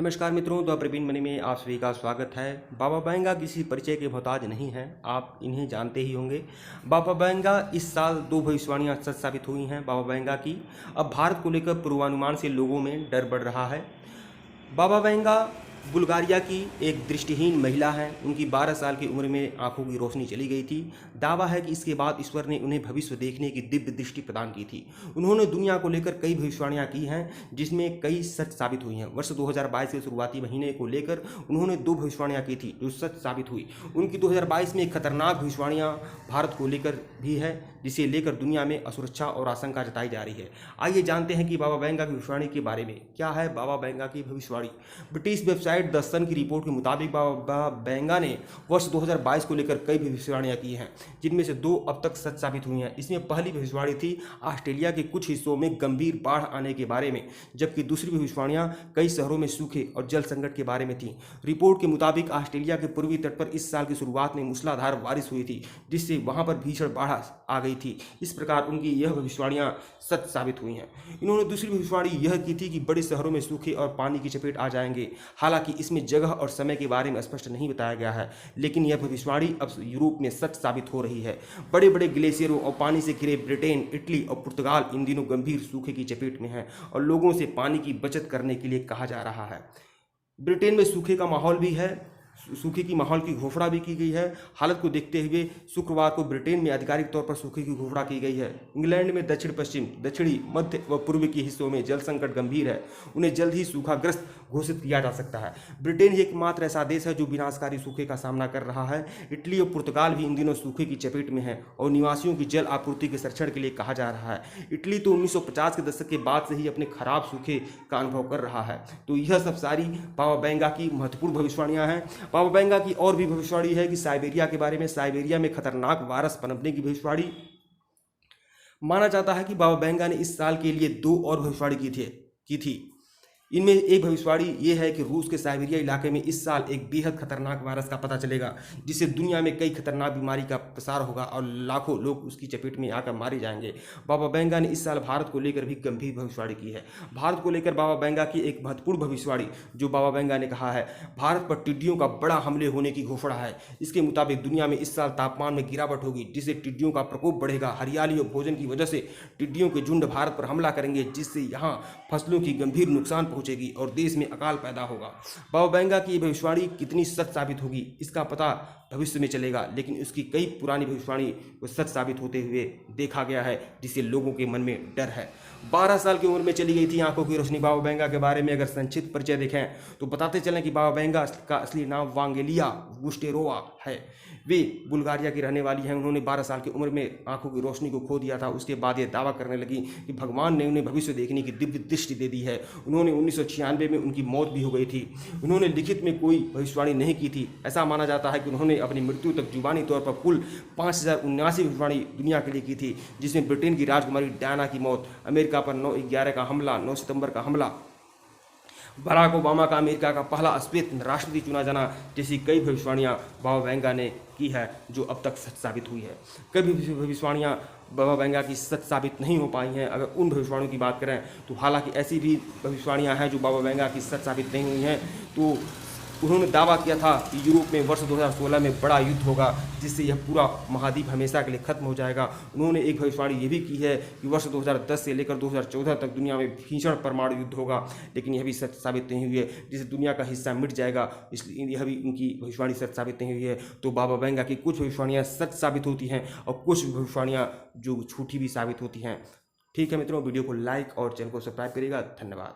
नमस्कार मित्रों, the Praveen money में आप सभी का स्वागत है। बाबा बैंगा किसी परिचय के मोहताज नहीं हैं, आप इन्हें जानते ही होंगे। बाबा बैंगा इस साल 2 भविष्यवाणियां सच साबित हुई हैं बाबा बैंगा की। अब भारत को लेकर पूर्वानुमान से लोगों में डर बढ़ रहा है। बाबा बैंगा बुल्गारिया की एक दृष्टिहीन महिला हैं। उनकी 12 साल की उम्र में आंखों की रोशनी चली गई थी। दावा है कि इसके बाद ईश्वर ने उन्हें भविष्य देखने की दिव्य दृष्टि प्रदान की थी। उन्होंने दुनिया को लेकर कई भविष्यवाणियां की हैं, जिसमें कई सच साबित हुई हैं। वर्ष 2022 के शुरुआती महीने को लेकर उन्होंने 2 भविष्यवाणियां की थी जो सच साबित हुई। उनकी 2022 में एक खतरनाक भविष्यवाणियां भारत को लेकर भी है, जिसे लेकर दुनिया में असुरक्षा और आशंका जताई जा रही है। आइए जानते हैं कि बाबा बैंगा की भविष्यवाणी के बारे में। क्या है बाबा बैंगा की भविष्यवाणी? ब्रिटिश वेबसाइट द सन की रिपोर्ट के मुताबिक बाबा बैंगा ने वर्ष 2022 को लेकर कई भविष्यवाणियां की हैं, जिनमें से 2 अब तक सच साबित हुई हैं। इसमें पहली भविष्यवाणी थी ऑस्ट्रेलिया के कुछ हिस्सों में गंभीर बाढ़ आने के बारे में, जबकि दूसरी भविष्यवाणियां कई शहरों में सूखे और जल संकट के बारे में थी। रिपोर्ट के मुताबिक ऑस्ट्रेलिया के पूर्वी तट पर इस साल की शुरुआत में मूसलाधार बारिश हुई थी, जिससे वहां पर भीषण बाढ़ आ गई थी। इस प्रकार उनकी यह भविष्यवाणियां सच साबित हुई हैं। इन्होंने दूसरी भविष्यवाणी यह की थी कि बड़े शहरों में सूखे और पानी की चपेट आ जाएंगे। हालांकि इसमें जगह और समय के बारे में स्पष्ट नहीं बताया गया है, लेकिन यह भविष्यवाणी अब यूरोप में सच साबित हो रही है। बड़े बड़े ग्लेशियरों और पानी से घिरे ब्रिटेन, इटली और पुर्तगाल इन दिनों गंभीर सूखे की चपेट में है और लोगों से पानी की बचत करने के लिए कहा जा रहा है। ब्रिटेन में सूखे का माहौल भी है, सूखे की माहौल की घोषणा भी की गई है। हालत को देखते हुए शुक्रवार को ब्रिटेन में आधिकारिक तौर पर सूखे की घोषणा की गई है। इंग्लैंड में दक्षिण पश्चिम, दक्षिणी, मध्य व पूर्व के हिस्सों में जल संकट गंभीर है। उन्हें जल्द ही सूखाग्रस्त घोषित किया जा सकता है। ब्रिटेन ही एकमात्र ऐसा देश है जो विनाशकारी सूखे का सामना कर रहा है। इटली और पुर्तगाल भी इन दिनों सूखे की चपेट में है और निवासियों की जल आपूर्ति के संरक्षण के लिए कहा जा रहा है। इटली तो 1950 के दशक के बाद से ही अपने खराब सूखे का अनुभव कर रहा है। तो यह सब सारी बाबा बैंगा की महत्वपूर्ण भविष्यवाणियां हैं। बाबा बैंगा की और भी भविष्यवाणी है कि साइबेरिया के बारे में, साइबेरिया में खतरनाक वायरस पनपने की भविष्यवाणी। माना जाता है कि बाबा बैंगा ने इस साल के लिए 2 और भविष्यवाणी की थी। इनमें एक भविष्यवाणी ये है कि रूस के साइबेरिया इलाके में इस साल एक बेहद खतरनाक वायरस का पता चलेगा, जिससे दुनिया में कई खतरनाक बीमारी का प्रसार होगा और लाखों लोग उसकी चपेट में आकर मारे जाएंगे। बाबा बैंगा ने इस साल भारत को लेकर भी गंभीर भविष्यवाणी की है। भारत को लेकर बाबा बैंगा की एक महत्वपूर्ण भविष्यवाणी जो बाबा बैंगा ने कहा है, भारत पर टिड्डियों का बड़ा हमले होने की घोषणा है। इसके मुताबिक दुनिया में इस साल तापमान में गिरावट होगी, जिससे टिड्डियों का प्रकोप बढ़ेगा। हरियाली और भोजन की वजह से टिड्डियों के झुंड भारत पर हमला करेंगे, जिससे यहाँ फसलों की गंभीर नुकसान पहुंचेगी और देश में अकाल पैदा होगा। बाबा बैंगा की भविष्यवाणी कितनी सच साबित होगी इसका पता भविष्य में चलेगा, लेकिन उसकी कई पुरानी भविष्यवाणी को सच साबित होते हुए देखा गया है, जिससे लोगों के मन में डर है। 12 साल की उम्र में चली गई थी आंखों की रोशनी। बाबा बैंगा के बारे में अगर संक्षिप्त परिचय देखें तो बताते चलें कि बाबा बैंगा का असली नाम वांगेलिया गुस्टेरोवा है। वे बुल्गारिया की रहने वाली हैं। उन्होंने 12 साल की उम्र में आंखों की रोशनी को खो दिया था। उसके बाद ये दावा करने लगी कि भगवान ने उन्हें भविष्य देखने की दिव्य दृष्टि दे दी है। उन्होंने 1996 में उनकी मौत भी हो गई थी। उन्होंने लिखित में कोई भविष्यवाणी नहीं की थी। ऐसा माना जाता है कि उन्होंने अपनी मृत्यु तक जुबानी तौर पर कुल 5079 भविष्यवाणी दुनिया के लिए की थी, जिसमें ब्रिटेन की राजकुमारी डायना की मौत, अमेरिका पर 9/11 का हमला, 9 सितंबर का हमला, बराक ओबामा का अमेरिका का पहला श्वेत राष्ट्रपति चुना जाना जैसी कई भविष्यवाणियां बाबा बैंगा ने की है, जो अब तक सच साबित हुई है। कई भविष्यवाणियां बाबा बैंगा की सच साबित नहीं हो पाई हैं। अगर उन भविष्यवाणियों की बात करें तो हालांकि ऐसी भी भविष्यवाणियां हैं जो बाबा बैंगा की सच साबित नहीं हुई हैं। तो उन्होंने दावा किया था कि यूरोप में वर्ष 2016 में बड़ा युद्ध होगा, जिससे यह पूरा महाद्वीप हमेशा के लिए खत्म हो जाएगा। उन्होंने एक भविष्यवाणी ये भी की है कि वर्ष 2010 से लेकर 2014 तक दुनिया में भीषण परमाणु युद्ध होगा, लेकिन यह भी सच साबित नहीं हुई है, जिससे दुनिया का हिस्सा मिट जाएगा। इसलिए यह भी उनकी भविष्यवाणी सच साबित नहीं हुई है। तो बाबा बैंगा की कुछ भविष्यवाणियाँ सच साबित होती हैं और कुछ भविष्यवाणियाँ जो झूठी भी साबित होती हैं। ठीक है मित्रों, वीडियो को लाइक और चैनल को सब्सक्राइब करिएगा। धन्यवाद।